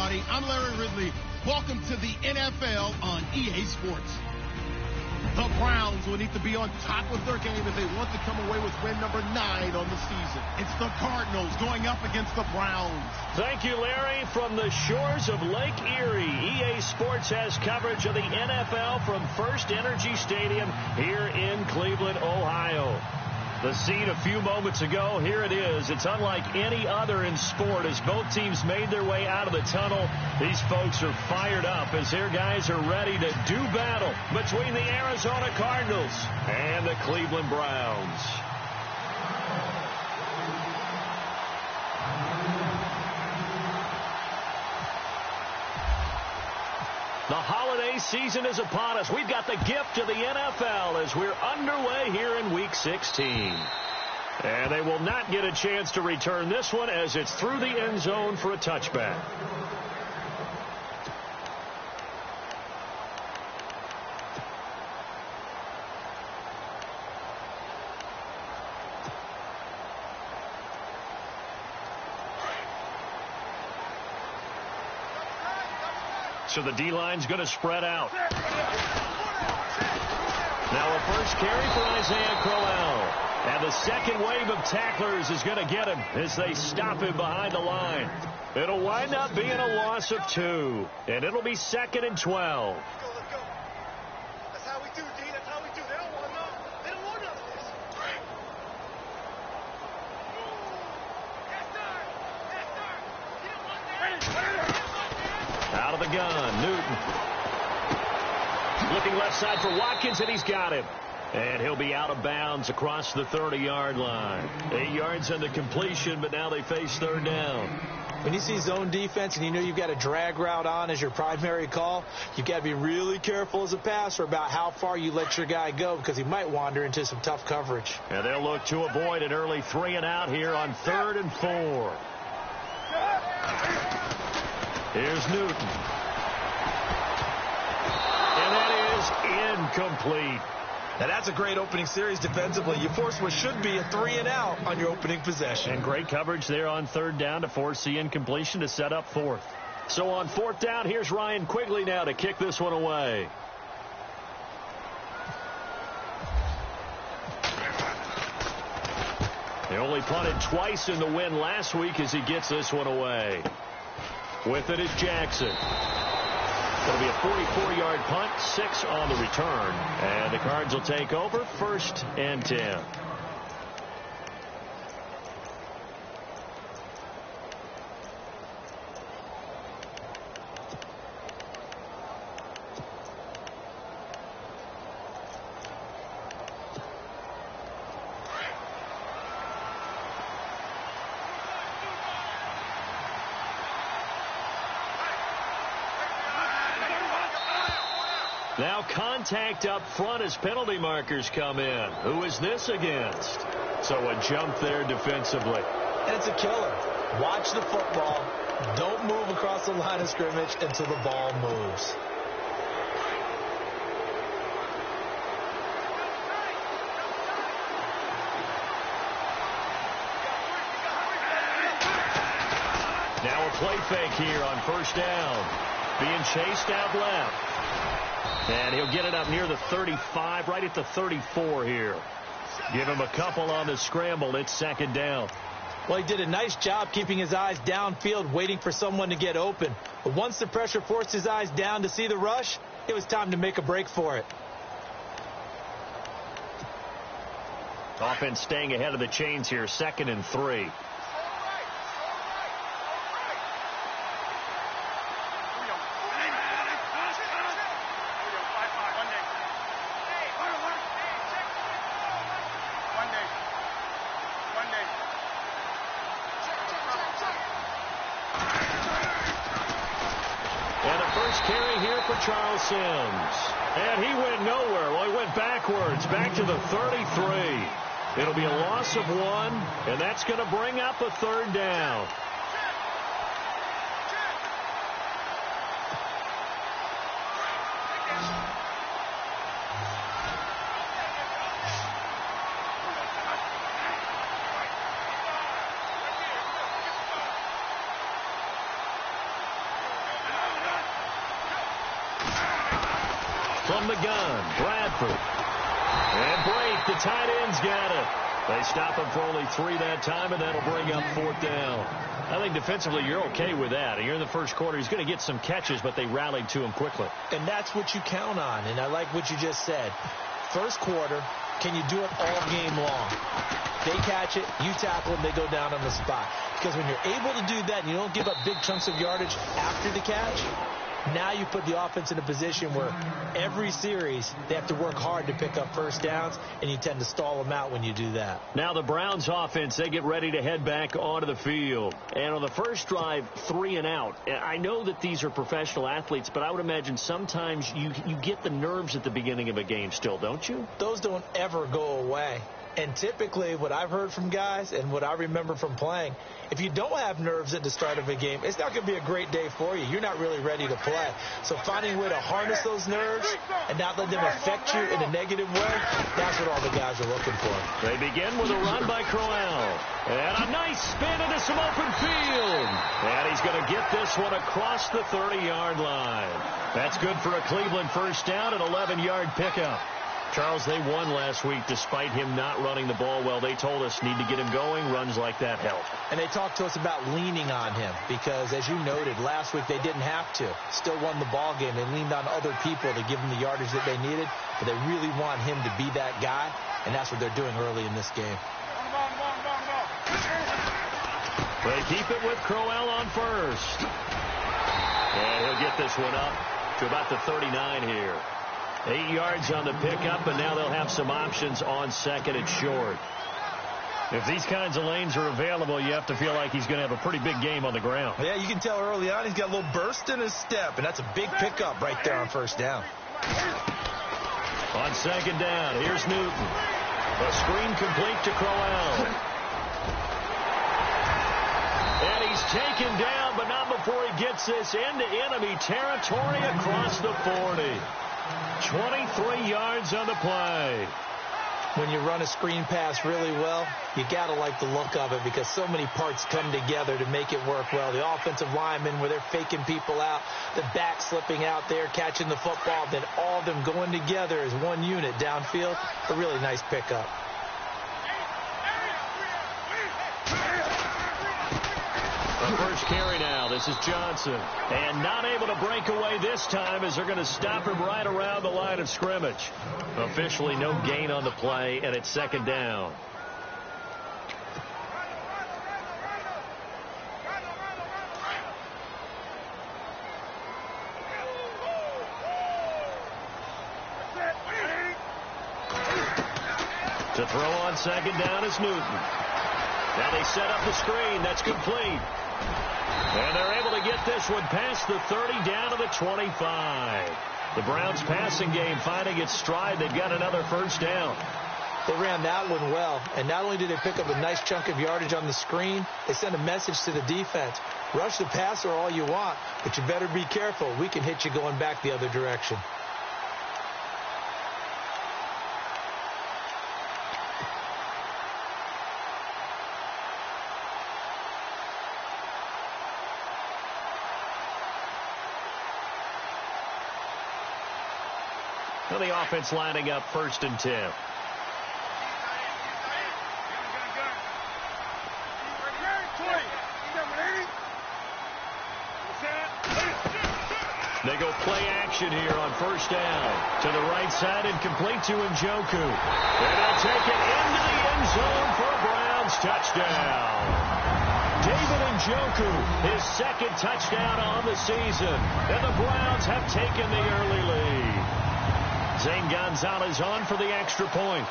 everybody. I'm Larry Ridley. Welcome to the NFL on EA Sports. The Browns will need to be on top of their game if they want to come away with win number 9 on the season. It's the Cardinals going up against the Browns. Thank you, Larry. From the shores of Lake Erie, EA Sports has coverage of the NFL from First Energy Stadium here in Cleveland, Ohio. The scene a few moments ago, here it is. It's unlike any other in sport as both teams made their way out of the tunnel. These folks are fired up as their guys are ready to do battle between the Arizona Cardinals and the Cleveland Browns. The holiday season is upon us. We've got the gift of the NFL as we're underway here in Week 16. And they will not get a chance to return this one as it's through the end zone for a touchback. So the D-line's going to spread out. Now a first carry for Isaiah Crowell. And the second wave of tacklers is going to get him as they stop him behind the line. It'll wind up being a loss of 2. And it'll be 2nd and 12. Let's go. That's how we do, D. That's how we do. They don't want none. They don't want none of this. Yes, sir. Yes, sir. Out of the gun, Newton. Looking left side for Watkins, and he's got him. And he'll be out of bounds across the 30-yard line. 8 yards on the completion, but now they face third down. When you see zone defense and you know you've got a drag route on as your primary call, you've got to be really careful as a passer about how far you let your guy go because he might wander into some tough coverage. And they'll look to avoid an early 3 and out here on 3rd and 4. Here's Newton. And that is incomplete. Now that's a great opening series defensively. You force what should be a 3 and out on your opening possession. And great coverage there on 3rd down to force the incompletion to set up 4th. So on 4th down, here's Ryan Quigley now to kick this one away. He only punted twice in the win last week as he gets this one away. With it is Jackson. It'll be a 44-yard punt, 6 on the return. And the Cards will take over 1st and 10. Now contact up front as penalty markers come in. Who is this against? So a jump there defensively. And it's a killer. Watch the football. Don't move across the line of scrimmage until the ball moves. Now a play fake here on 1st down. Being chased out left. And he'll get it up near the 35, right at the 34 here. Give him a couple on the scramble. It's 2nd down. Well, he did a nice job keeping his eyes downfield, waiting for someone to get open. But once the pressure forced his eyes down to see the rush, it was time to make a break for it. Offense staying ahead of the chains here, 2nd and 3. Charles Sims. And he went nowhere. Well, he went backwards, back to the 33. It'll be a loss of 1, and that's going to bring up a 3rd down. From the gun, Bradford. And Brake, the tight end's got it. They stop him for only 3 that time, and that'll bring up 4th down. I think defensively you're okay with that. You're in the first quarter. He's going to get some catches, but they rallied to him quickly. And that's what you count on, and I like what you just said. First quarter, can you do it all game long? They catch it, you tackle them, they go down on the spot. Because when you're able to do that and you don't give up big chunks of yardage after the catch, now you put the offense in a position where every series they have to work hard to pick up first downs, and you tend to stall them out when you do that. Now the Browns offense, they get ready to head back onto the field. And on the first drive, 3 and out. I know that these are professional athletes, but I would imagine sometimes you get the nerves at the beginning of a game still, don't you? Those don't ever go away. And typically what I've heard from guys and what I remember from playing, if you don't have nerves at the start of a game, it's not going to be a great day for you. You're not really ready to play. So finding a way to harness those nerves and not let them affect you in a negative way, that's what all the guys are looking for. They begin with a run by Crowell. And a nice spin into some open field. And he's going to get this one across the 30-yard line. That's good for a Cleveland first down, an 11-yard pickup. Charles, they won last week despite him not running the ball well. They told us need to get him going. Runs like that help. And they talked to us about leaning on him because, as you noted, last week they didn't have to. Still won the ball game. They leaned on other people to give them the yardage that they needed, but they really want him to be that guy, and that's what they're doing early in this game. They keep it with Crowell on first. And he'll get this one up to about the 39 here. 8 yards on the pickup, and now they'll have some options on second and short. If these kinds of lanes are available, you have to feel like he's going to have a pretty big game on the ground. Yeah, you can tell early on he's got a little burst in his step, and that's a big pickup right there on first down. On second down, here's Newton. A screen complete to Crowell. And he's taken down, but not before he gets this into enemy territory across the 40. 23 yards on the play. When you run a screen pass really well, you got to like the look of it because so many parts come together to make it work well. The offensive linemen, where they're faking people out, the back slipping out there, catching the football, then all of them going together as one unit downfield. A really nice pickup. The first carry now. This is Johnson. And not able to break away this time as they're going to stop him right around the line of scrimmage. Officially no gain on the play, and it's second down. To throw on second down is Newton. Now they set up the screen. That's complete. And they're able to get this one past the 30 down to the 25. The Browns passing game finding its stride. They've got another first down. They ran that one well, and not only did they pick up a nice chunk of yardage on the screen, they sent a message to the defense. Rush the passer all you want, but you better be careful. We can hit you going back the other direction. Well, the offense lining up first and 10. They go play action here on first down. To the right side and complete to Njoku. And they'll take it into the end zone for a Browns touchdown. David Njoku, his second touchdown on the season. And the Browns have taken the early lead. Zane Gonzalez on for the extra point.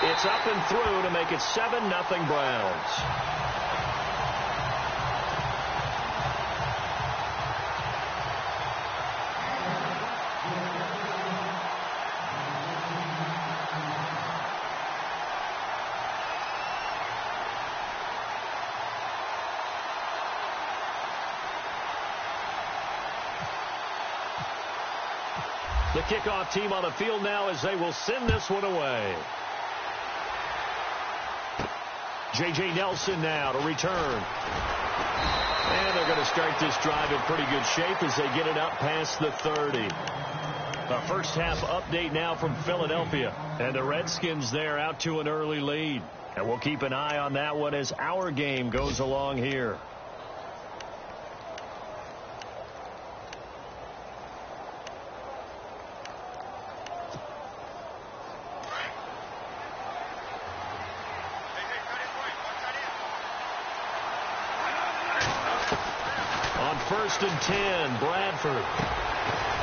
It's up and through to make it 7-0 Browns. The kickoff team on the field now as they will send this one away. J.J. Nelson now to return. And they're going to start this drive in pretty good shape as they get it up past the 30. The first half update now from Philadelphia. And the Redskins there out to an early lead. And we'll keep an eye on that one as our game goes along here. On 1st and 10, Bradford.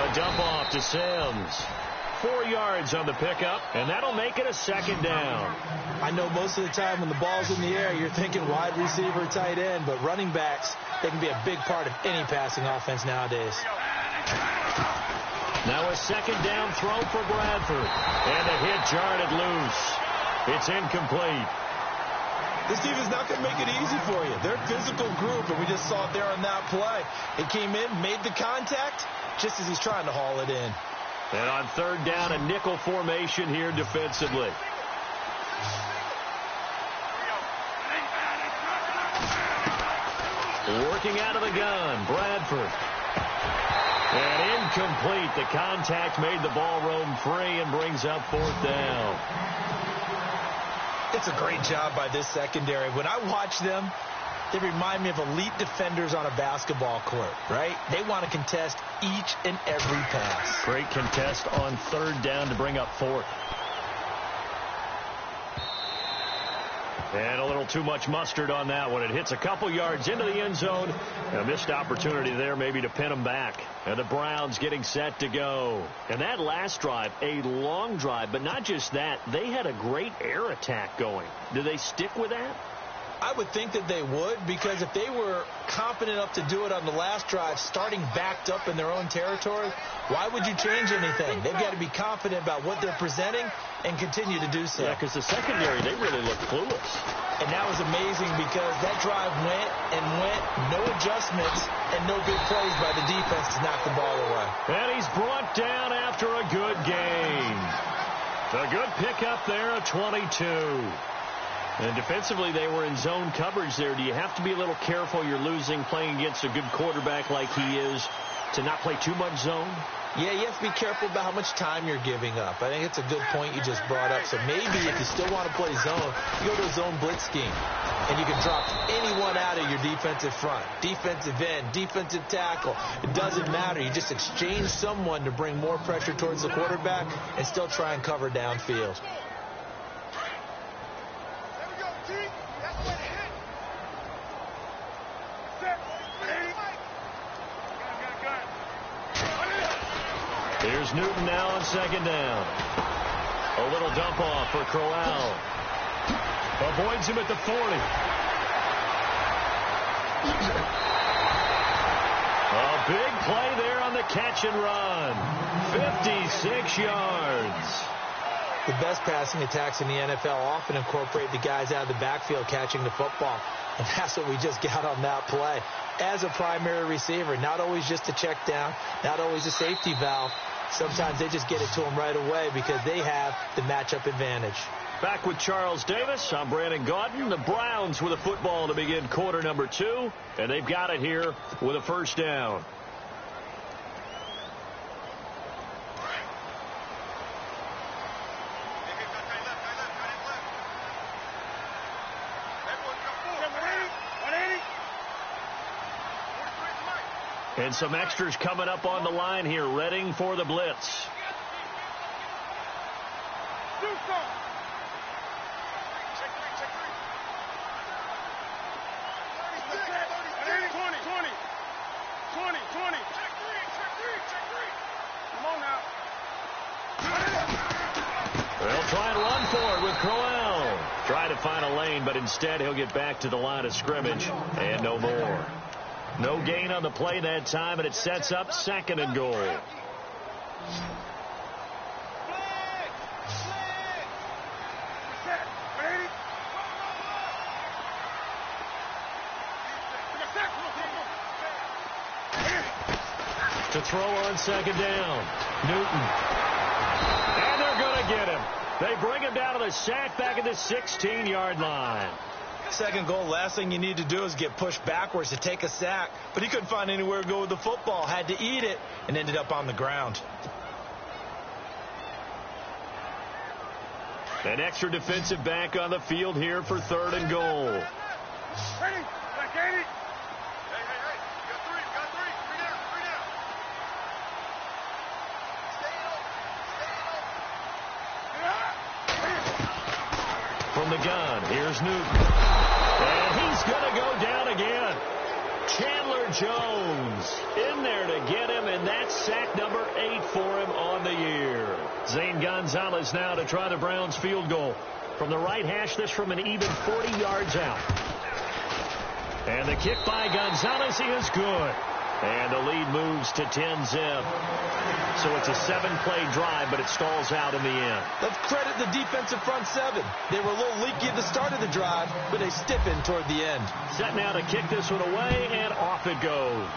A dump off to Sims. 4 yards on the pickup, and that'll make it a second down. I know most of the time when the ball's in the air, you're thinking wide receiver, tight end, but running backs, they can be a big part of any passing offense nowadays. Now a second down throw for Bradford, and the hit jarred it loose. It's incomplete. This team is not going to make it easy for you. They're a physical group, and we just saw it there on that play. It came in, made the contact, just as he's trying to haul it in. And on 3rd down, a nickel formation here defensively. Working out of the gun, Bradford. And incomplete. The contact made the ball roam free and brings up 4th down. It's a great job by this secondary. When I watch them, they remind me of elite defenders on a basketball court, right? They want to contest each and every pass. Great contest on 3rd down to bring up 4th. And a little too much mustard on that one. It hits a couple yards into the end zone. A missed opportunity there maybe to pin them back. And the Browns getting set to go. And that last drive, a long drive, but not just that. They had a great air attack going. Do they stick with that? I would think that they would, because if they were confident enough to do it on the last drive, starting backed up in their own territory, why would you change anything? They've got to be confident about what they're presenting and continue to do so. Yeah, because the secondary, they really look clueless. And that was amazing because that drive went and went, no adjustments, and no big plays by the defense to knock the ball away. And he's brought down after a good game. A good pickup there, a 22. And defensively, they were in zone coverage there. Do you have to be a little careful? You're losing playing against a good quarterback like he is to not play too much zone? Yeah, you have to be careful about how much time you're giving up. I think it's a good point you just brought up. So maybe if you still want to play zone, you go to a zone blitz scheme. And you can drop anyone out of your defensive front. Defensive end, defensive tackle. It doesn't matter. You just exchange someone to bring more pressure towards the quarterback and still try and cover downfield. Here's Newton now on 2nd down. A little dump off for Crowell. Avoids him at the 40. A big play there on the catch and run. 56 yards. The best passing attacks in the NFL often incorporate the guys out of the backfield catching the football. And that's what we just got on that play. As a primary receiver, not always just a check down, not always a safety valve. Sometimes they just get it to them right away because they have the matchup advantage. Back with Charles Davis. I'm Brandon Gaudin. The Browns with a football to begin quarter number 2. And they've got it here with a 1st down. And some extras coming up on the line here, readying for the blitz. They'll try and run for it with Crowell. Try to find a lane, but instead he'll get back to the line of scrimmage and no more. No gain on the play that time, and it sets up 2nd and goal. To throw on 2nd down. Newton. And they're going to get him. They bring him down to the sack back at the 16-yard line. Second goal, last thing you need to do is get pushed backwards to take a sack. But he couldn't find anywhere to go with the football. Had to eat it and ended up on the ground. An extra defensive back on the field here for 3rd and goal. Ready? Back at it. Hey. You got three. Three down. Stay From the gun, here's Newton. And he's going to go down again. Chandler Jones in there to get him, and that's sack number 8 for him on the year. Zane Gonzalez now to try the Browns field goal. From the right hash, this from an even 40 yards out. And the kick by Gonzalez is good. And the lead moves to 10-zip. So it's a 7-play drive, but it stalls out in the end. Let's credit the defensive front 7. They were a little leaky at the start of the drive, but they stiffened toward the end. Set now to kick this one away, and off it goes.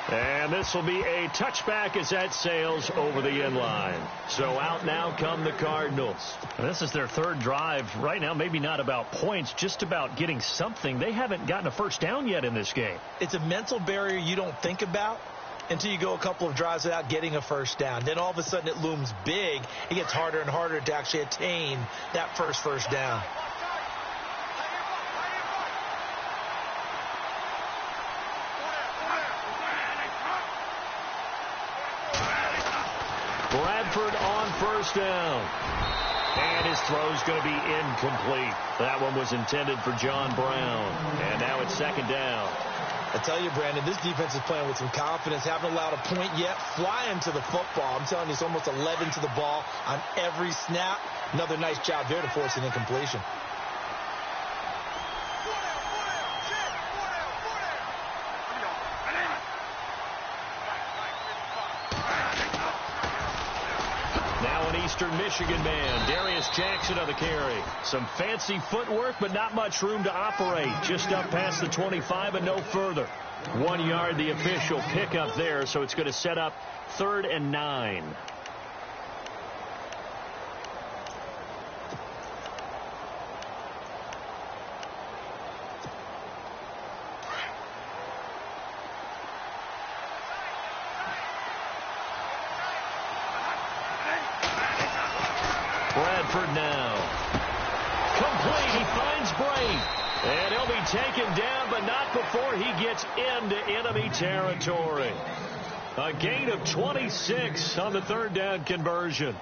And this will be a touchback as that sails over the end line. So out now come the Cardinals. This is their 3rd drive. Right now, maybe not about points, just about getting something. They haven't gotten a first down yet in this game. It's a mental barrier you don't think about until you go a couple of drives without getting a first down. Then all of a sudden it looms big. It gets harder and harder to actually attain that first down. Bradford on first down. And his throw's going to be incomplete. That one was intended for John Brown. And now it's 2nd down. I tell you, Brandon, this defense is playing with some confidence. Haven't allowed a point yet. Flying to the football. I'm telling you, it's almost 11 to the ball on every snap. Another nice job there to force an incompletion. Now an Eastern Michigan man, Darius Jackson on the carry. Some fancy footwork, but not much room to operate. Just up past the 25 and no further. 1 yard, the official pickup there, so it's going to set up 3rd and 9. Bradford now. Complete. He finds Bray. And he'll be taken down, but not before he gets into enemy territory. A gain of 26 on the 3rd down conversion.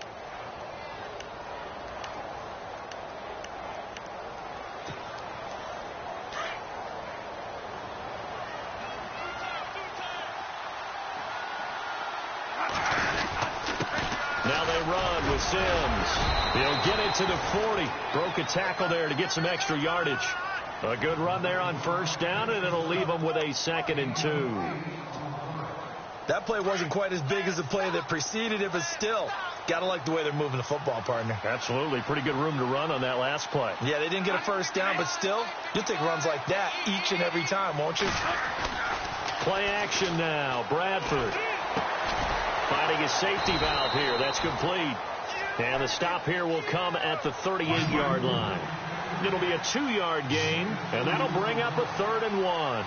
Now they run with Sims. He'll get it to the 40. Broke a tackle there to get some extra yardage. A good run there on first down, and it'll leave them with a 2nd and 2. That play wasn't quite as big as the play that preceded it, but still, got to like the way they're moving the football, partner. Absolutely. Pretty good room to run on that last play. Yeah, they didn't get a first down, but still, you'll take runs like that each and every time, won't you? Play action now. Bradford finding his safety valve here. That's complete. And the stop here will come at the 38-yard line. It'll be a 2-yard gain, and that'll bring up a 3rd and 1.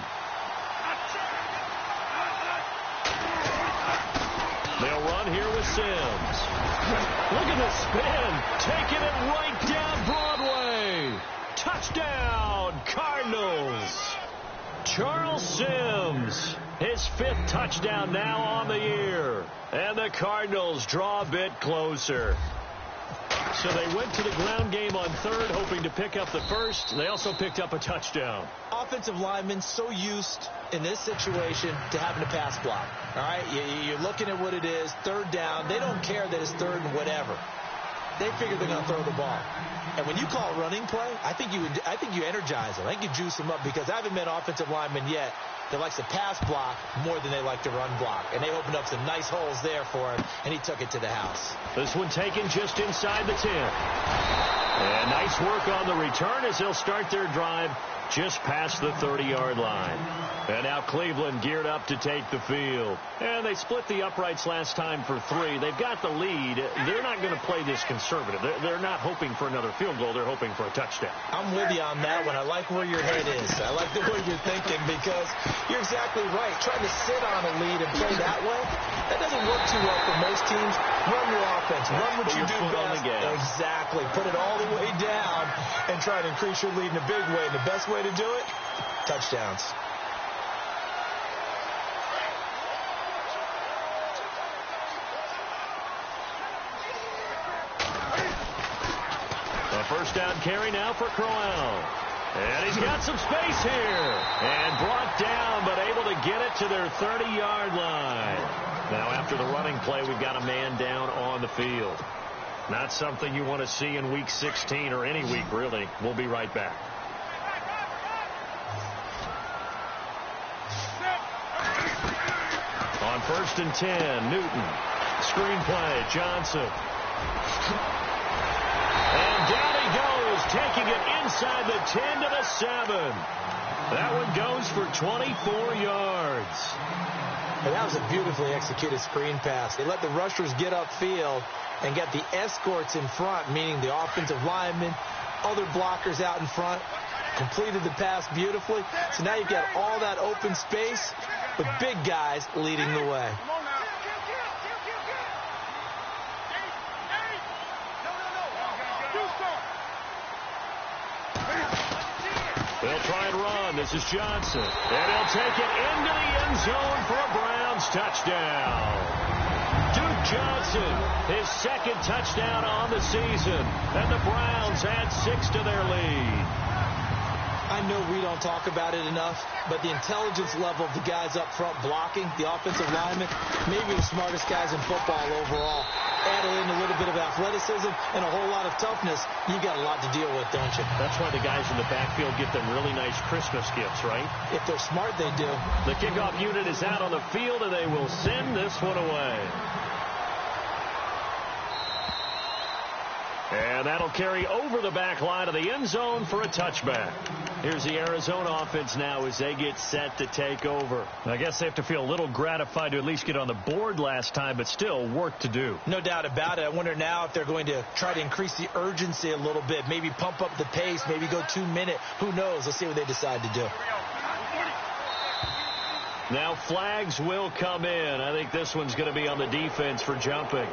They'll run here with Sims. Look at the spin. Taking it right down Broadway. Touchdown, Cardinals. Charles Sims, his 5th touchdown now on the year. And the Cardinals draw a bit closer. So they went to the ground game on 3rd, hoping to pick up the 1st. They also picked up a touchdown. Offensive linemen so used in this situation to having to pass block. All right, you're looking at what it is, 3rd down. They don't care that it's 3rd and whatever. They figure they're going to throw the ball. And when you call a running play, I think you energize them. I think you juice them up, because I haven't met offensive linemen yet that likes to pass block more than they like to run block. And they opened up some nice holes there for him, and he took it to the house. This one taken just inside the 10. And nice work on the return as they'll start their drive just past the 30-yard line. And now Cleveland geared up to take the field. And they split the uprights last time for 3. They've got the lead. They're not going to play this conservative. They're not hoping for another field goal. They're hoping for a touchdown. I'm with you on that one. I like where your head is. I like the way you're thinking because you're exactly right. Trying to sit on a lead and play that way, that doesn't work too well for most teams. Run your offense. Run what you do best. Exactly. Put it all the way down and try to increase your lead in a big way. And the best way to do it, touchdowns. First down carry now for Crowell. And he's got some space here. And brought down, but able to get it to their 30-yard line. Now, after the running play, we've got a man down on the field. Not something you want to see in Week 16 or any week, really. We'll be right back. On 1st and 10, Newton. Screen play, Johnson. And down he goes, taking it inside the 10 to the 7. That one goes for 24 yards. And that was a beautifully executed screen pass. They let the rushers get upfield and get the escorts in front, meaning the offensive linemen, other blockers out in front, completed the pass beautifully. So now you've got all that open space with big guys leading the way. They'll try and run. This is Johnson. And he'll take it into the end zone for a Browns touchdown. Duke Johnson, his second touchdown on the season. And the Browns add 6 to their lead. I know we don't talk about it enough, but the intelligence level of the guys up front blocking, the offensive linemen, maybe the smartest guys in football overall. Add in a little bit of athleticism and a whole lot of toughness, you got a lot to deal with, don't you? That's why the guys in the backfield get them really nice Christmas gifts, right? If they're smart, they do. The kickoff unit is out on the field, and they will send this one away. And that'll carry over the back line of the end zone for a touchback. Here's the Arizona offense now as they get set to take over. I guess they have to feel a little gratified to at least get on the board last time, but still work to do. No doubt about it. I wonder now if they're going to try to increase the urgency a little bit, maybe pump up the pace, maybe go 2-minute. Who knows? Let's see what they decide to do. Now flags will come in. I think this one's going to be on the defense for jumping.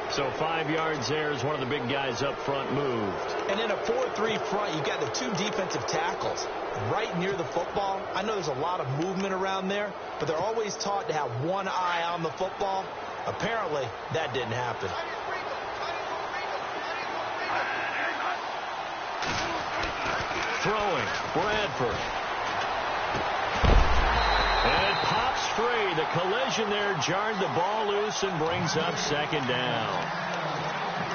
So 5 yards there as one of the big guys up front moved. And in a 4-3 front, you've got the 2 defensive tackles right near the football. I know there's a lot of movement around there, but they're always taught to have one eye on the football. Apparently, that didn't happen. Throwing, Bradford. And it pops free. The collision there jarred the ball loose and brings up 2nd down.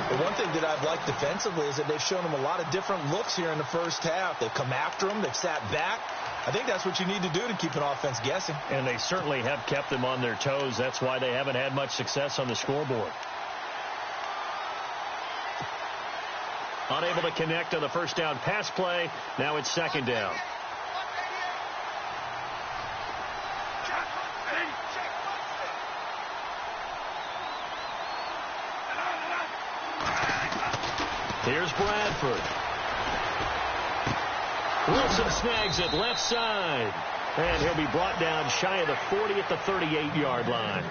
The one thing that I've liked defensively is that they've shown them a lot of different looks here in the first half. They've come after them. They've sat back. I think that's what you need to do to keep an offense guessing. And they certainly have kept them on their toes. That's why they haven't had much success on the scoreboard. Unable to connect on the first down pass play. Now it's 2nd down. Here's Bradford. Wilson snags it left side. And he'll be brought down shy of the 40 at the 38-yard line.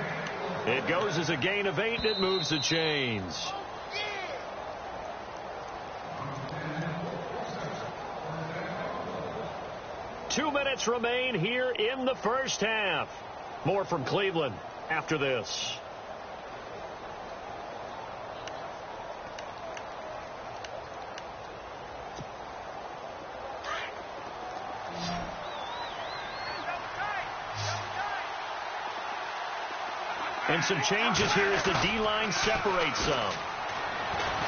It goes as a gain of 8, and it moves the chains. Two minutes remain here in the first half. More from Cleveland after this. And some changes here as the D-line separates some.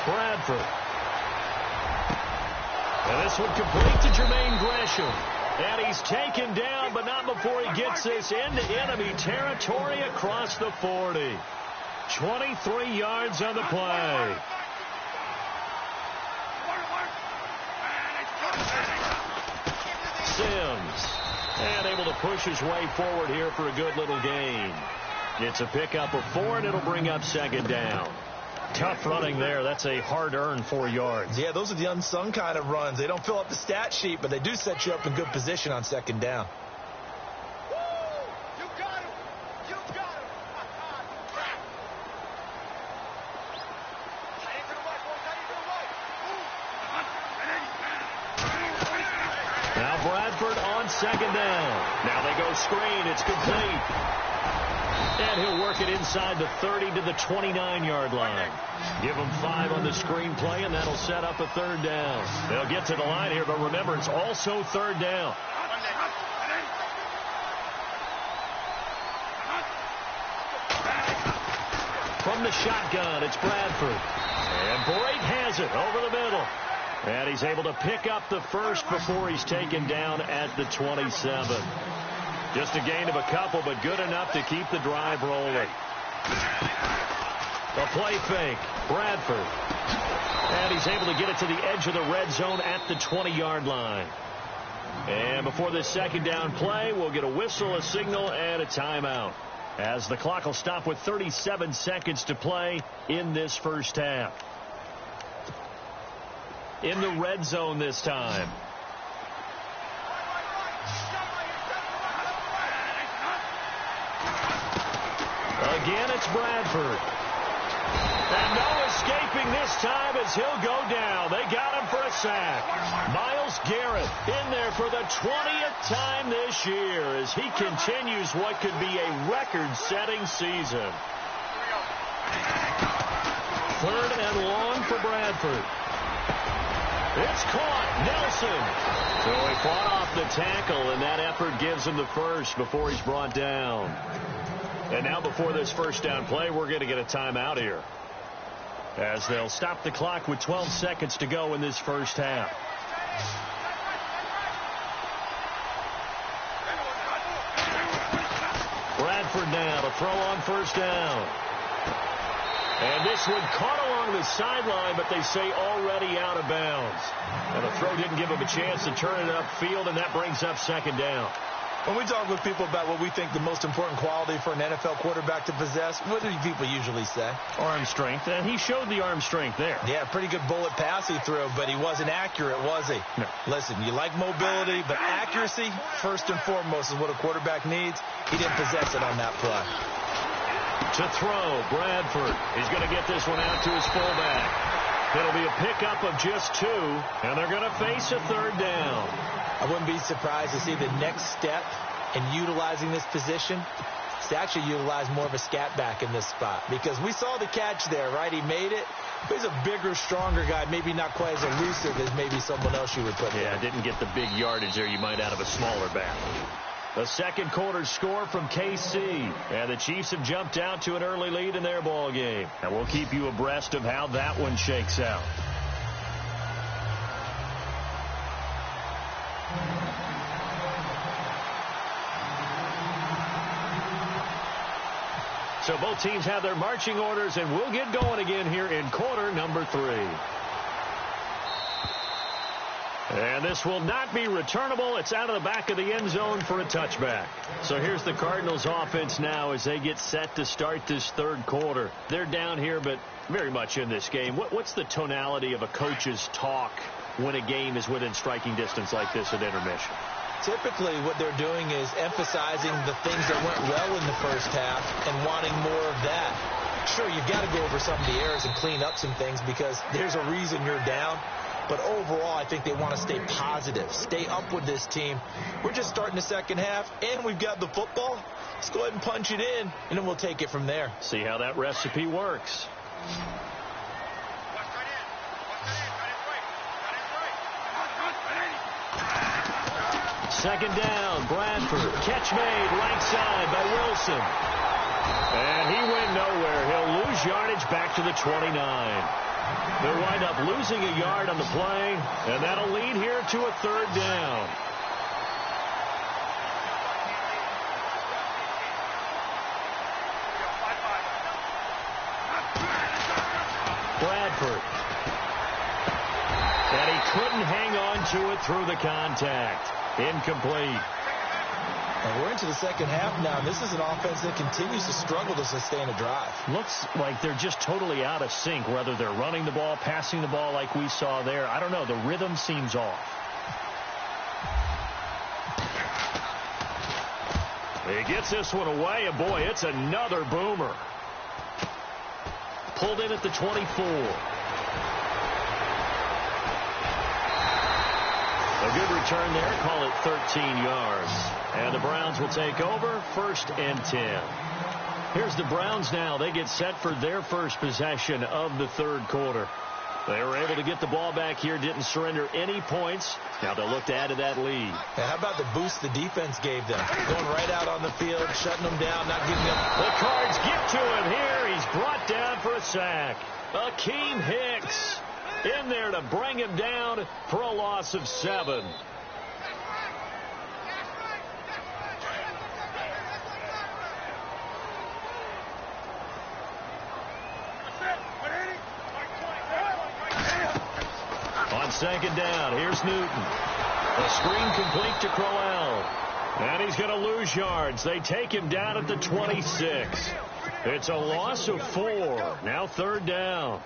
Bradford. And this one complete to Jermaine Gresham. And he's taken down, but not before he gets this into enemy territory across the 40. 23 yards on the play. Sims. And able to push his way forward here for a good little gain. It's a pickup of 4, and it'll bring up second down. Tough running there. That's a hard-earned 4 yards. Yeah, those are the unsung kind of runs. They don't fill up the stat sheet, but they do set you up in good position on second down. You got him. You got him. Tight end to the right, boy. Tight end to the right. Now Bradford on second down. Now they go screen. It's complete. And he'll work it inside the 30 to the 29-yard line. Give him 5 on the screen play, and that'll set up a third down. They'll get to the line here, but remember, it's also third down. From the shotgun, it's Bradford. And Brake has it over the middle. And he's able to pick up the first before he's taken down at the 27. Just a gain of a couple, but good enough to keep the drive rolling. The play fake, Bradford. And he's able to get it to the edge of the red zone at the 20-yard line. And before this second down play, we'll get a whistle, a signal, and a timeout, as the clock will stop with 37 seconds to play in this first half. In the red zone this time. Again, it's Bradford. And no escaping this time as he'll go down. They got him for a sack. Myles Garrett in there for the 20th time this year as he continues what could be a record-setting season. 3rd and long for Bradford. It's caught. Nelson. So he fought off the tackle, and that effort gives him the first before he's brought down. And now before this first down play, we're going to get a timeout here, as they'll stop the clock with 12 seconds to go in this first half. Bradford now to throw on first down. And this one caught along the sideline, but they say already out of bounds. And the throw didn't give him a chance to turn it upfield, and that brings up second down. When we talk with people about what we think the most important quality for an NFL quarterback to possess, what do people usually say? Arm strength, and he showed the arm strength there. Yeah, pretty good bullet pass he threw, but he wasn't accurate, was he? No. Listen, you like mobility, but accuracy, first and foremost, is what a quarterback needs. He didn't possess it on that play. To throw, Bradford. He's going to get this one out to his fullback. It'll be a pickup of just 2, and they're going to face a third down. I wouldn't be surprised to see the next step in utilizing this position is to actually utilize more of a scat back in this spot, because we saw the catch there, right? He made it. But he's a bigger, stronger guy, maybe not quite as elusive as maybe someone else you would put there. Yeah, didn't get the big yardage there you might out of a smaller back. The second quarter score from KC, and the Chiefs have jumped out to an early lead in their ball game. And we'll keep you abreast of how that one shakes out. So both teams have their marching orders, and we'll get going again here in quarter number 3. And this will not be returnable. It's out of the back of the end zone for a touchback. So here's the Cardinals offense now as they get set to start this third quarter. They're down here, but very much in this game. What's the tonality of a coach's talk when a game is within striking distance like this at intermission? Typically, what they're doing is emphasizing the things that went well in the first half and wanting more of that. Sure, you've got to go over some of the errors and clean up some things because there's a reason you're down. But overall, I think they want to stay positive, stay up with this team. We're just starting the second half, and we've got the football. Let's go ahead and punch it in, and then we'll take it from there. See how that recipe works. Second down, Bradford. Catch made, right side by Wilson. And he went nowhere. He'll lose yardage back to the 29. They'll wind up losing a yard on the play, and that'll lead here to a third down. Bradford. And he couldn't hang on to it through the contact. Incomplete. And we're into the second half now. This is an offense that continues to struggle to sustain a drive. Looks like they're just totally out of sync, whether they're running the ball, passing the ball like we saw there. I don't know. The rhythm seems off. He gets this one away, and boy, it's another boomer. Pulled in at the 24. A good return there. Call it 13 yards. And the Browns will take over, 1st and 10. Here's the Browns now. They get set for their first possession of the third quarter. They were able to get the ball back here, didn't surrender any points. Now they'll look to add to that lead. And how about the boost the defense gave them? Going right out on the field, shutting them down, not giving them. The Cards get to him here. He's brought down for a sack. Akeem Hicks in there to bring him down for a loss of 7. On second down, here's Newton. A screen complete to Crowell. And he's going to lose yards. They take him down at the 26. It's a loss of 4. Now 3rd down.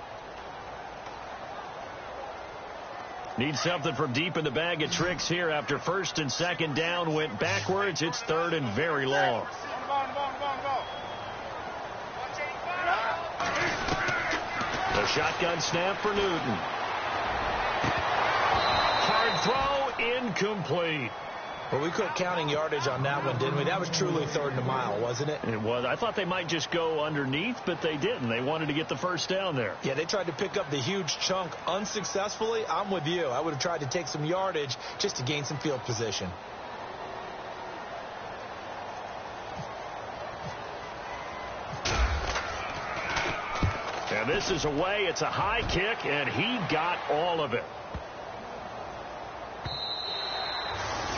Need something from deep in the bag of tricks here after 1st and 2nd down went backwards. It's 3rd and very long. The shotgun snap for Newton. Hard throw, incomplete. Well, we quit counting yardage on that one, didn't we? That was truly 3rd and a mile, wasn't it? It was. I thought they might just go underneath, but they didn't. They wanted to get the 1st down there. Yeah, they tried to pick up the huge chunk unsuccessfully. I'm with you. I would have tried to take some yardage just to gain some field position. And this is away. It's a high kick, and he got all of it.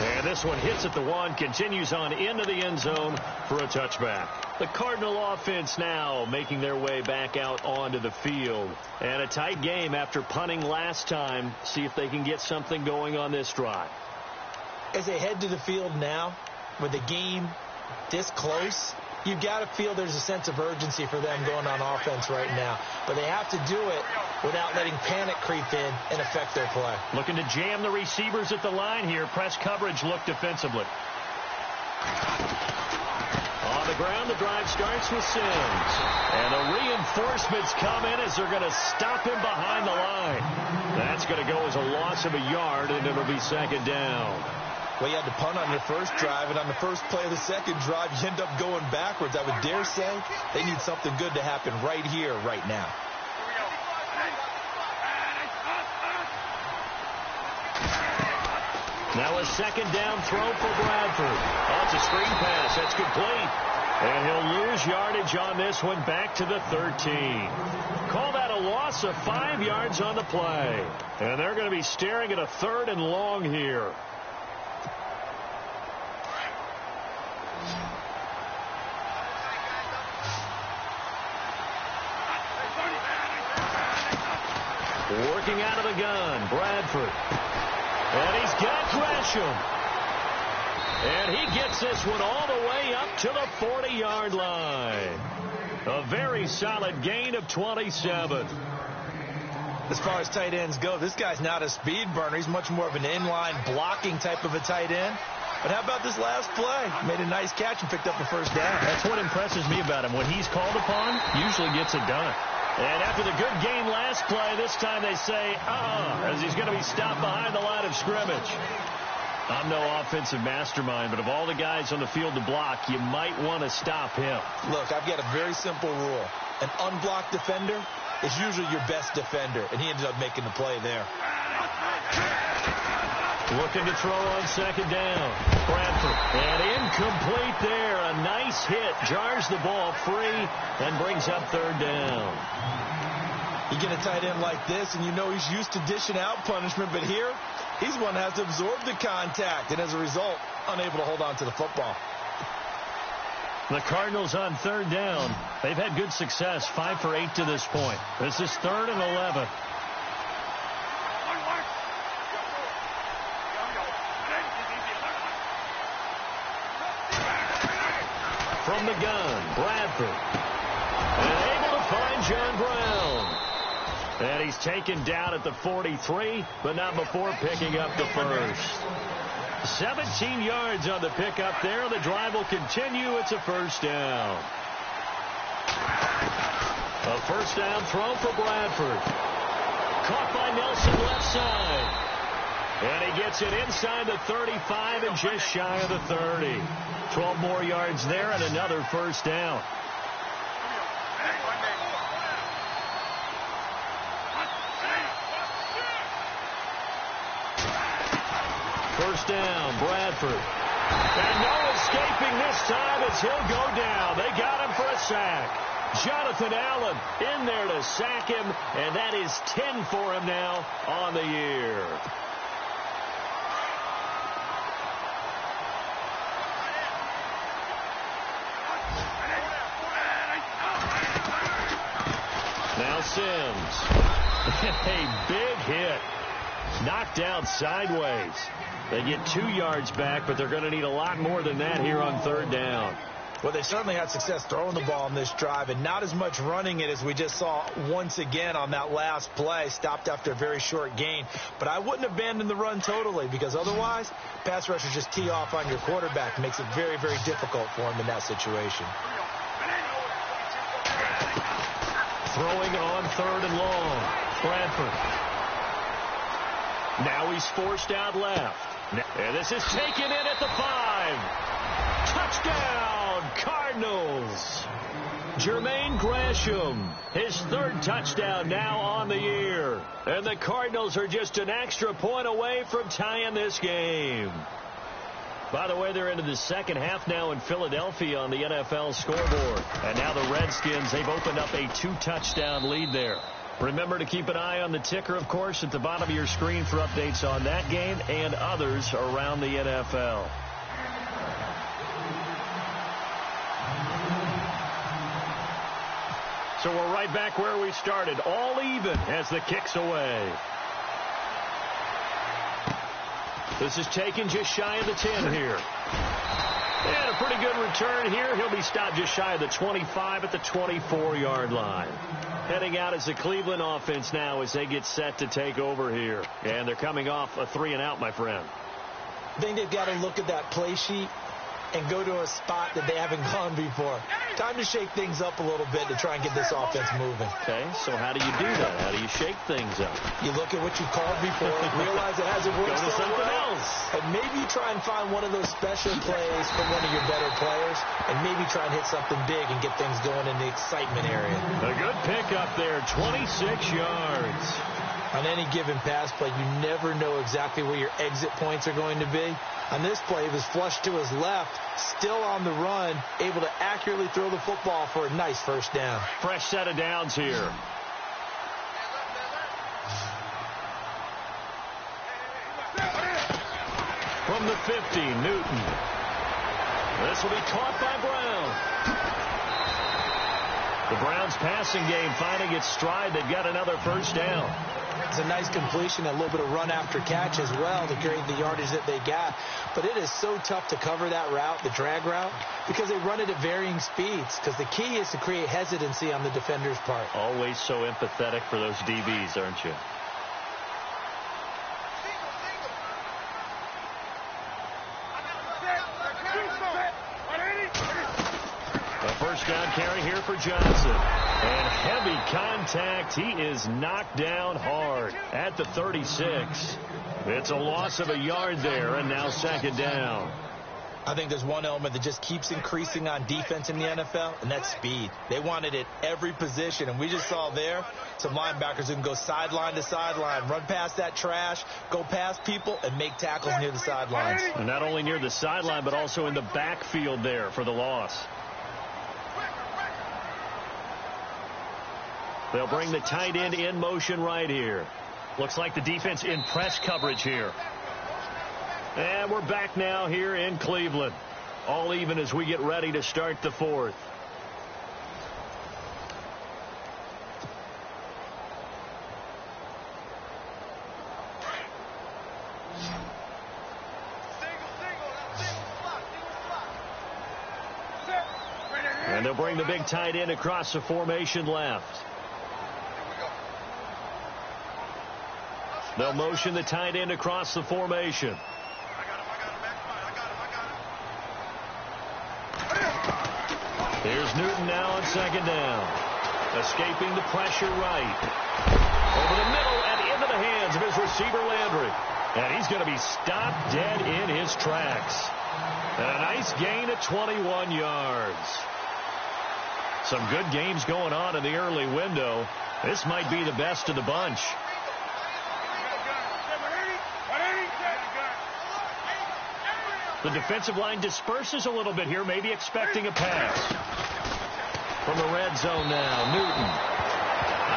And this one hits at the 1, continues on into the end zone for a touchback. The Cardinal offense now making their way back out onto the field. And a tight game after punting last time. See if they can get something going on this drive. As they head to the field now, with the game this close, you've got to feel there's a sense of urgency for them going on offense right now. But they have to do it without letting panic creep in and affect their play. Looking to jam the receivers at the line here. Press coverage look defensively. On the ground, the drive starts with Sims. And the reinforcements come in as they're going to stop him behind the line. That's going to go as a loss of a yard, and it'll be 2nd down. Well, you had to punt on your first drive, and on the first play of the second drive, you end up going backwards. I would dare say they need something good to happen right here, right now. Now a 2nd down throw for Bradford. Oh, it's a screen pass. That's complete. And he'll lose yardage on this one back to the 13. Call that a loss of 5 yards on the play. And they're going to be staring at a 3rd and long here. Working out of the gun, Bradford. And he's got Gresham. And he gets this one all the way up to the 40-yard line. A very solid gain of 27. As far as tight ends go, this guy's not a speed burner. He's much more of an inline blocking type of a tight end. But how about this last play? Made a nice catch and picked up a 1st down. That's what impresses me about him. When he's called upon, usually gets it done. And after the good game last play, this time they say, as he's going to be stopped behind the line of scrimmage. I'm no offensive mastermind, but of all the guys on the field to block, you might want to stop him. Look, I've got a very simple rule. An unblocked defender is usually your best defender, and he ended up making the play there. Looking to throw on 2nd down. Bradford. And incomplete there. A nice hit. Jars the ball free and brings up 3rd down. You get a tight end like this, and you know he's used to dishing out punishment, but here, he's one that has to absorb the contact, and as a result, unable to hold on to the football. The Cardinals on 3rd down. They've had good success, 5 for 8 to this point. This is 3rd and 11. from the gun. Bradford. And able to find John Brown. And he's taken down at the 43, but not before picking up the first. 17 yards on the pickup there. The drive will continue. It's a first down. A first down throw for Bradford. Caught by Nelson left side. And he gets it inside the 35 and just shy of the 30. 12 more yards there and another first down. First down, Bradford. And no escaping this time as he'll go down. They got him for a sack. Jonathan Allen in there to sack him, and that is 10 for him now on the year. Now Sims. A big hit. Knocked down sideways. They get 2 yards back, but they're going to need a lot more than that here on third down. Well, they certainly had success throwing the ball on this drive and not as much running it as we just saw once again on that last play. Stopped after a very short gain. But I wouldn't abandon the run totally because otherwise, pass rushers just tee off on your quarterback. Makes it very, very difficult for him in that situation. Throwing on third and long. Bradford. Now he's forced out left. And this is taken in at the 5. Touchdown, Cardinals. Jermaine Gresham, his third touchdown now on the year. And the Cardinals are just an extra point away from tying this game. By the way, they're into the second half now in Philadelphia on the NFL scoreboard. And now the Redskins, they've opened up a 2-touchdown lead there. Remember to keep an eye on the ticker, of course, at the bottom of your screen for updates on that game and others around the NFL. So we're right back where we started, all even as the kick's away. This is taken just shy of the 10 here. And a pretty good return here. He'll be stopped just shy of the 25 at the 24-yard line. Heading out as the Cleveland offense now as they get set to take over here. And they're coming off a 3-and-out, my friend. I think they've got to look at that play sheet and go to a spot that they haven't gone before. Time to shake things up a little bit to try and get this offense moving. Okay, so how do you do that? How do you shake things up? You look at what you called before, realize it hasn't worked Go to something else. And maybe try and find one of those special plays from one of your better players, and maybe try and hit something big and get things going in the excitement area. A good pickup there, 26 yards. On any given pass play, you never know exactly where your exit points are going to be. On this play, he was flushed to his left, still on the run, able to accurately throw the football for a nice first down. Fresh set of downs here. From the 50, Newton. This will be caught by Brown. The Browns passing game finding its stride. They've got another first down. It's a nice completion, a little bit of run after catch as well to create the yardage that they got. But it is so tough to cover that route, the drag route, because they run it at varying speeds. Because the key is to create hesitancy on the defender's part. Always so empathetic for those DBs, aren't you? A first down carry here for Johnson. And heavy contact. He is knocked down hard at the 36. It's a loss of a yard there, and now second down. I think there's one element that just keeps increasing on defense in the NFL, and that's speed. They want it at every position, and we just saw there some linebackers who can go sideline to sideline, run past that trash, go past people, and make tackles near the sidelines. And not only near the sideline, but also in the backfield there for the loss. They'll bring the tight end in motion right here. Looks like the defense in press coverage here. And we're back now here in Cleveland. All even as we get ready to start the fourth. They'll bring the big tight end across the formation left. They'll motion the tight end across the formation. Here's Newton now on second down. Escaping the pressure right. Over the middle and into the hands of his receiver Landry. And he's going to be stopped dead in his tracks. And a nice gain of 21 yards. Some good games going on in the early window. This might be the best of the bunch. The defensive line disperses a little bit here, maybe expecting a pass. From the red zone now, Newton.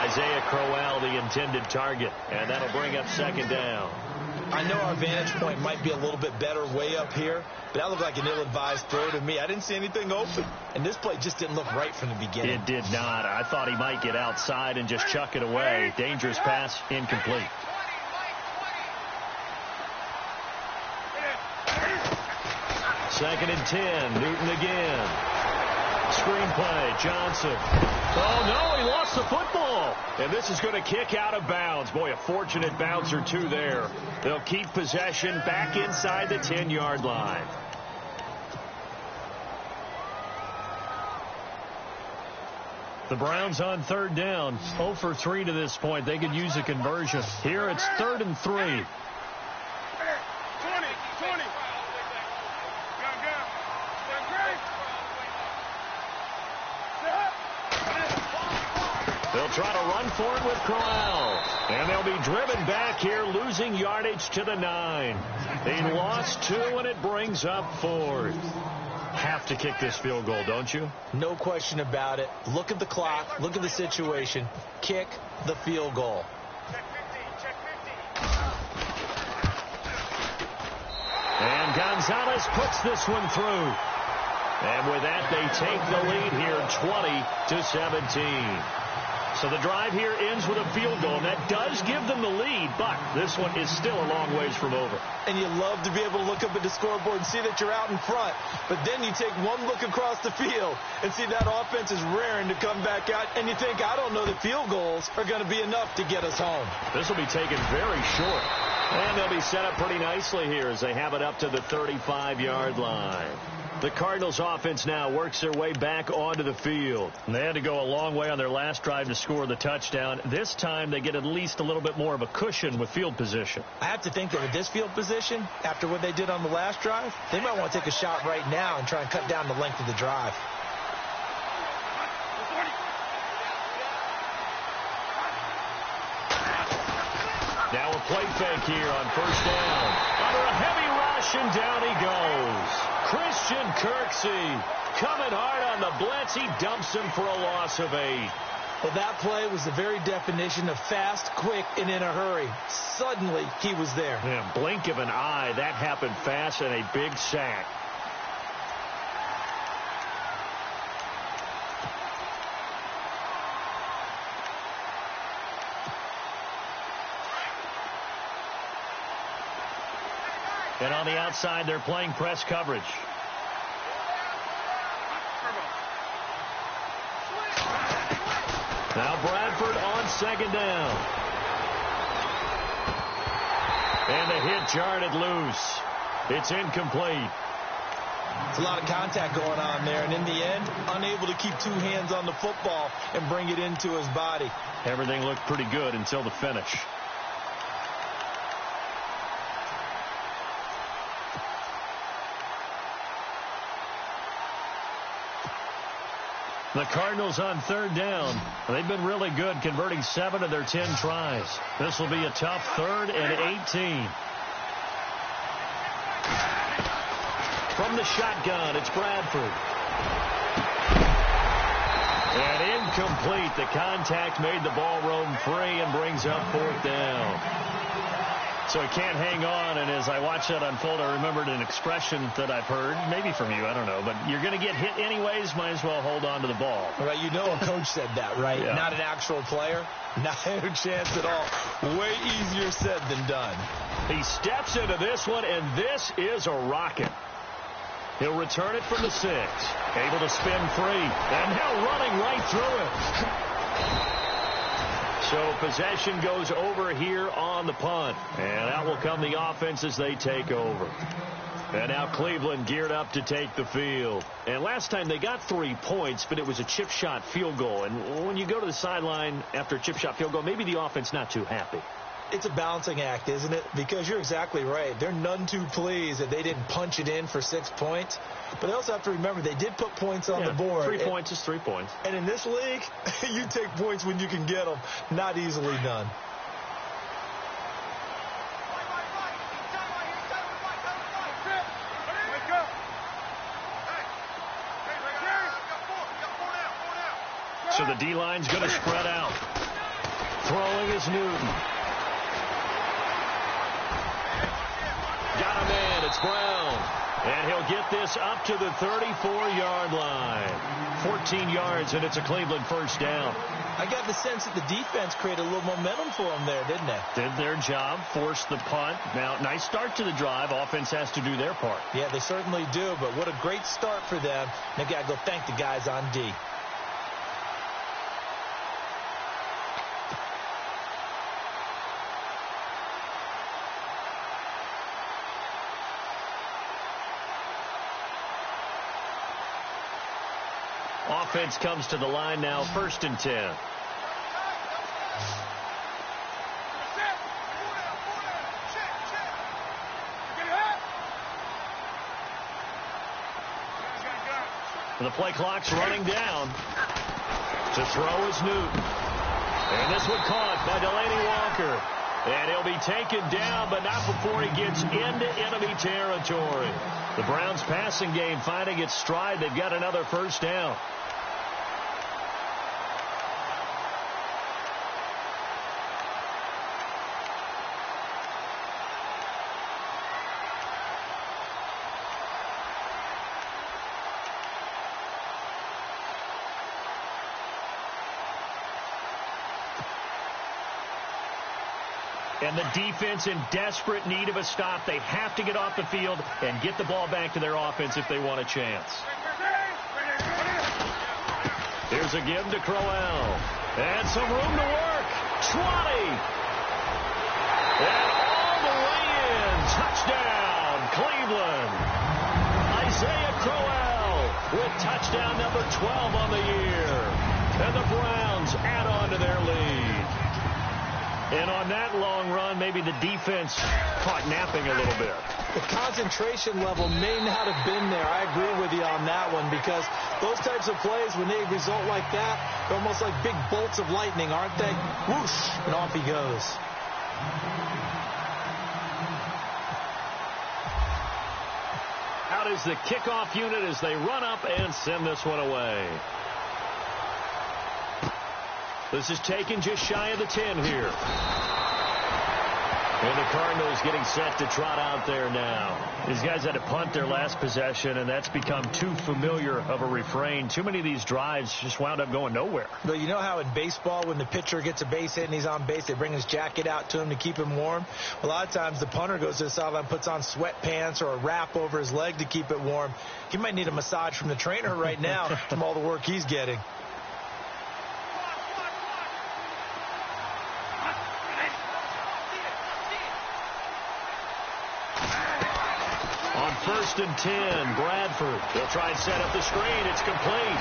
Isaiah Crowell, the intended target, and that'll bring up second down. I know our vantage point might be a little bit better way up here, but that looked like an ill-advised throw to me. I didn't see anything open, and this play just didn't look right from the beginning. It did not. I thought he might get outside and just chuck it away. Dangerous pass, incomplete. Second and 10, Newton again. Screen play, Johnson. Oh, no, he lost the football. And this is going to kick out of bounds. Boy, a fortunate bounce or two there. They'll keep possession back inside the 10-yard line. The Browns on third down, 0 for 3 to this point. They could use a conversion. Here it's 3rd and 3. They'll try to run for it with Crowell. And they'll be driven back here, losing yardage to the 9. They lost 2, and it brings up 4th. Have to kick this field goal, don't you? No question about it. Look at the clock. Look at the situation. Kick the field goal. And Gonzalez puts this one through. And with that, they take the lead here 20-17. So the drive here ends with a field goal, and that does give them the lead, but this one is still a long ways from over. And you love to be able to look up at the scoreboard and see that you're out in front, but then you take one look across the field and see that offense is raring to come back out, and you think, I don't know that field goals are going to be enough to get us home. This will be taken very short, and they'll be set up pretty nicely here as they have it up to the 35-yard line. The Cardinals offense now works their way back onto the field. And they had to go a long way on their last drive to score the touchdown. This time they get at least a little bit more of a cushion with field position. I have to think that with this field position, after what they did on the last drive, they might want to take a shot right now and try and cut down the length of the drive. Now a play fake here on first down. Under a heavy rush, and down he goes. Christian Kirksey coming hard on the blitz. He dumps him for a loss of 8. Well, that play was the very definition of fast, quick, and in a hurry. Suddenly, he was there. Yeah, blink of an eye. That happened fast, and a big sack. And on the outside, they're playing press coverage. Now Bradford on second down. And the hit jarred loose. It's incomplete. It's a lot of contact going on there, and in the end, unable to keep 2 hands on the football and bring it into his body. Everything looked pretty good until the finish. The Cardinals on third down. They've been really good, converting 7 of their 10 tries. This will be a tough 3rd and 18. From the shotgun, it's Bradford. And incomplete. The contact made the ball roam free and brings up 4th down. So he can't hang on, and as I watched that unfold, I remembered an expression that I've heard, maybe from you, I don't know, but you're going to get hit anyways, might as well hold on to the ball. Right, you know a coach said that, right? Yeah. Not an actual player. Not a chance at all. Way easier said than done. He steps into this one, and this is a rocket. He'll return it from the 6. Able to spin free. And now running right through it. So possession goes over here on the punt. And out will come the offense as they take over. And now Cleveland geared up to take the field. And last time they got 3 points, but it was a chip shot field goal. And when you go to the sideline after a chip shot field goal, maybe the offense not too happy. It's a balancing act, isn't it? Because you're exactly right. They're none too pleased that they didn't punch it in for 6 points. But they also have to remember they did put points on the board. 3 points is 3 points. And in this league, you take points when you can get them. Not easily done. So the D-line's going to spread out. Throwing is Newton. Got him in. It's Brown. And he'll get this up to the 34-yard line. 14 yards, and it's a Cleveland first down. I got the sense that the defense created a little momentum for them there, didn't they? Did their job, forced the punt. Now, nice start to the drive. Offense has to do their part. Yeah, they certainly do, but what a great start for them. They got to go thank the guys on D. Offense comes to the line now, 1st and 10. The play clock's running down. To throw is Newton. And this one caught by Delaney Walker. And he'll be taken down, but not before he gets into enemy territory. The Browns passing game finding its stride. They've got another first down. And the defense in desperate need of a stop. They have to get off the field and get the ball back to their offense if they want a chance. Here's a give to Crowell. And some room to work. 20. And all the way in. Touchdown, Cleveland. Isaiah Crowell with touchdown number 12 on the year. And the Browns add on to their lead. And on that long run, maybe the defense caught napping a little bit. The concentration level may not have been there. I agree with you on that one because those types of plays, when they result like that, they're almost like big bolts of lightning, aren't they? Whoosh, and off he goes. Out is the kickoff unit as they run up and send this one away. This is taken just shy of the 10 here. And the Cardinals getting set to trot out there now. These guys had to punt their last possession, and that's become too familiar of a refrain. Too many of these drives just wound up going nowhere. But you know how in baseball, when the pitcher gets a base hit and he's on base, they bring his jacket out to him to keep him warm? A lot of times the punter goes to the sideline, puts on sweatpants or a wrap over his leg to keep it warm. He might need a massage from the trainer right now from all the work he's getting. On 1st and 10, Bradford. They'll try and set up the screen. It's complete.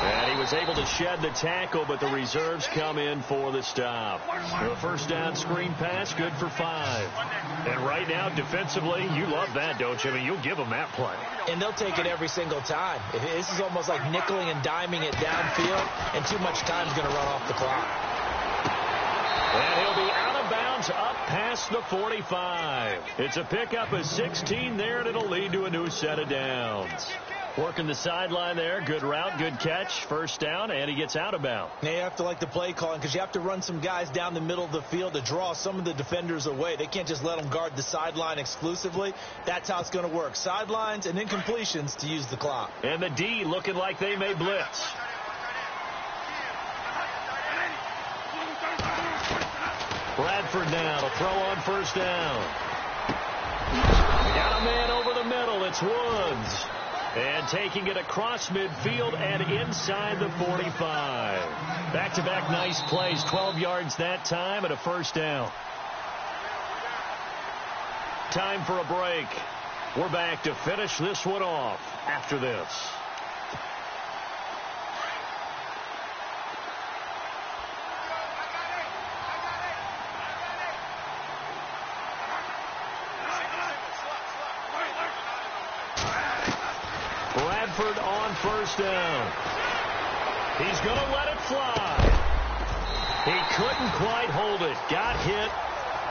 And he was able to shed the tackle, but the reserves come in for the stop. The first down screen pass, good for 5. And right now, defensively, you love that, don't you? I mean, you'll give them that play. And they'll take it every single time. This is almost like nickeling and diming it downfield, and too much time's going to run off the clock. And he'll be out of bounds up past the 45. It's a pickup of 16 there, and it'll lead to a new set of downs. Working the sideline there. Good route, good catch. First down, and he gets out of bounds. Now you have to like the play calling because you have to run some guys down the middle of the field to draw some of the defenders away. They can't just let them guard the sideline exclusively. That's how it's going to work. Sidelines and incompletions to use the clock. And the D looking like they may blitz. Bradford now to throw on first down. Got a man over the middle, it's Woods. And taking it across midfield and inside the 45. Back-to-back nice plays. 12 yards that time and a first down. Time for a break. We're back to finish this one off after this. Bradford on first down. He's going to let it fly. He couldn't quite hold it. Got hit.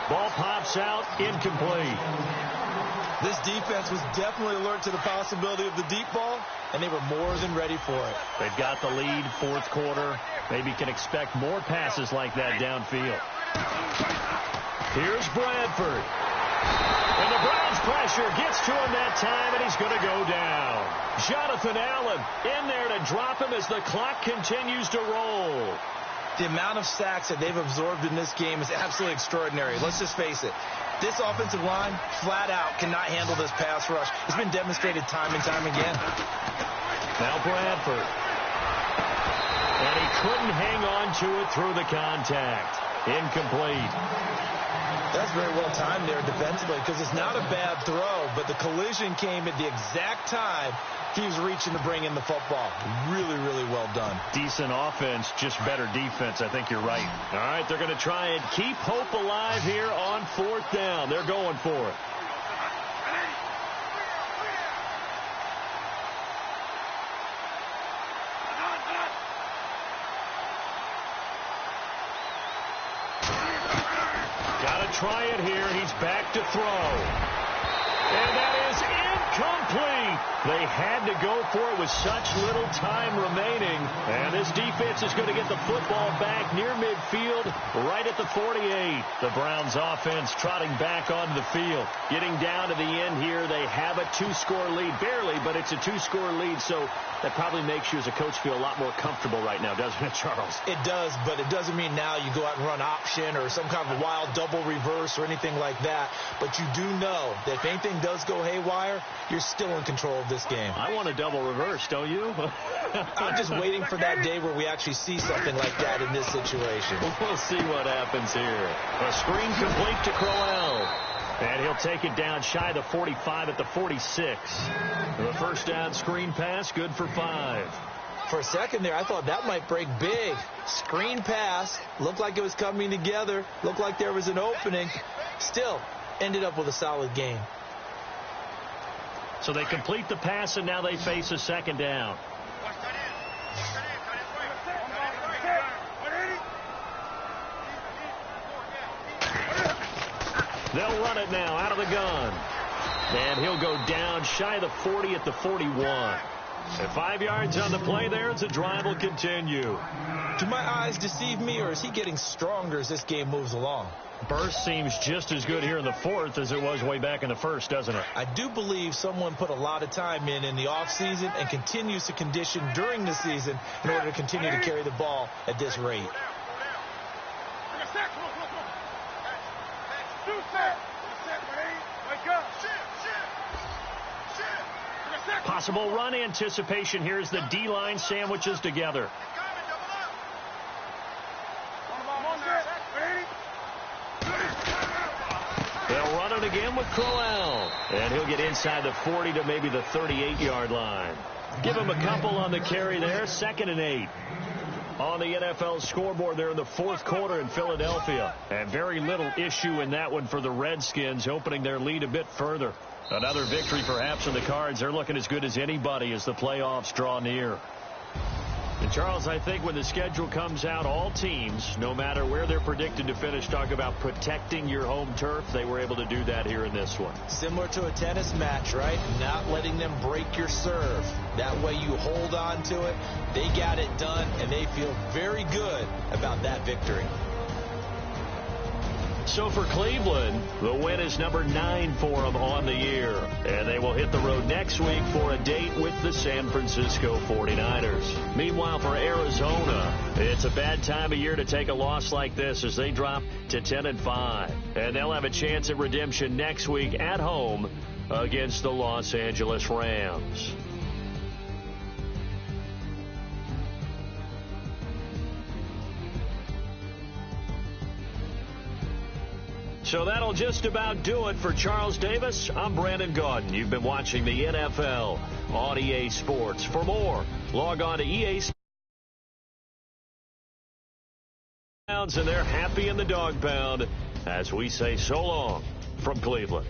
Ball pops out, incomplete. This defense was definitely alert to the possibility of the deep ball, and they were more than ready for it. They've got the lead, fourth quarter. Maybe can expect more passes like that downfield. Here's Bradford. And the Browns pressure gets to him that time, and he's going to go down. Jonathan Allen in there to drop him as the clock continues to roll. The amount of sacks that they've absorbed in this game is absolutely extraordinary. Let's just face it. This offensive line, flat out, cannot handle this pass rush. It's been demonstrated time and time again. Now Bradford. And he couldn't hang on to it through the contact. Incomplete. That's very well timed there defensively because it's not a bad throw, but the collision came at the exact time he was reaching to bring in the football. Really, really well done. Decent offense, just better defense. I think you're right. All right, they're going to try and keep hope alive here on fourth down. They're going for it. Try it here. He's back to throw. And that is incomplete. They had to go for it with such little time remaining. And this defense is going to get the football back near midfield, right at the 48. The Browns offense trotting back onto the field. Getting down to the end here, they have a two-score lead. Barely, but it's a two-score lead, so that probably makes you as a coach feel a lot more comfortable right now, doesn't it, Charles? It does, but it doesn't mean now you go out and run option or some kind of a wild double reverse or anything like that. But you do know that if anything does go haywire, you're still in control of this game. I want a double reverse, don't you? I'm just waiting for that day where we actually see something like that in this situation. We'll see what happens here. A screen complete to Crowell. And he'll take it down shy of the 45 at the 46. The first down screen pass, good for 5. For a second there, I thought that might break big. Screen pass, looked like it was coming together, looked like there was an opening. Still, ended up with a solid game. So they complete the pass, and now they face a second down. They'll run it now out of the gun. And he'll go down shy of the 40 at the 41. And 5 yards on the play there as the drive will continue. Do my eyes deceive me, or is he getting stronger as this game moves along? Burst seems just as good here in the fourth as it was way back in the first, doesn't it? I do believe someone put a lot of time in the offseason and continues to condition during the season in order to continue to carry the ball at this rate. Possible run anticipation here as the D-line sandwiches together. They'll run it again with Crowell. And he'll get inside the 40 to maybe the 38-yard line. Give him a couple on the carry there. 2nd and 8. On the NFL scoreboard there in the fourth quarter in Philadelphia. And very little issue in that one for the Redskins, opening their lead a bit further. Another victory perhaps in the cards. They're looking as good as anybody as the playoffs draw near. And Charles, I think when the schedule comes out, all teams, no matter where they're predicted to finish, talk about protecting your home turf. They were able to do that here in this one. Similar to a tennis match, right? Not letting them break your serve. That way you hold on to it. They got it done, and they feel very good about that victory. So for Cleveland, the win is number 9 for them on the year. And they will hit the road next week for a date with the San Francisco 49ers. Meanwhile, for Arizona, it's a bad time of year to take a loss like this as they drop to 10-5. And they'll have a chance at redemption next week at home against the Los Angeles Rams. So that'll just about do it for Charles Davis. I'm Brandon Gaudin. You've been watching the NFL on EA Sports. For more, log on to EA Sports. And they're happy in the dog pound as we say so long from Cleveland.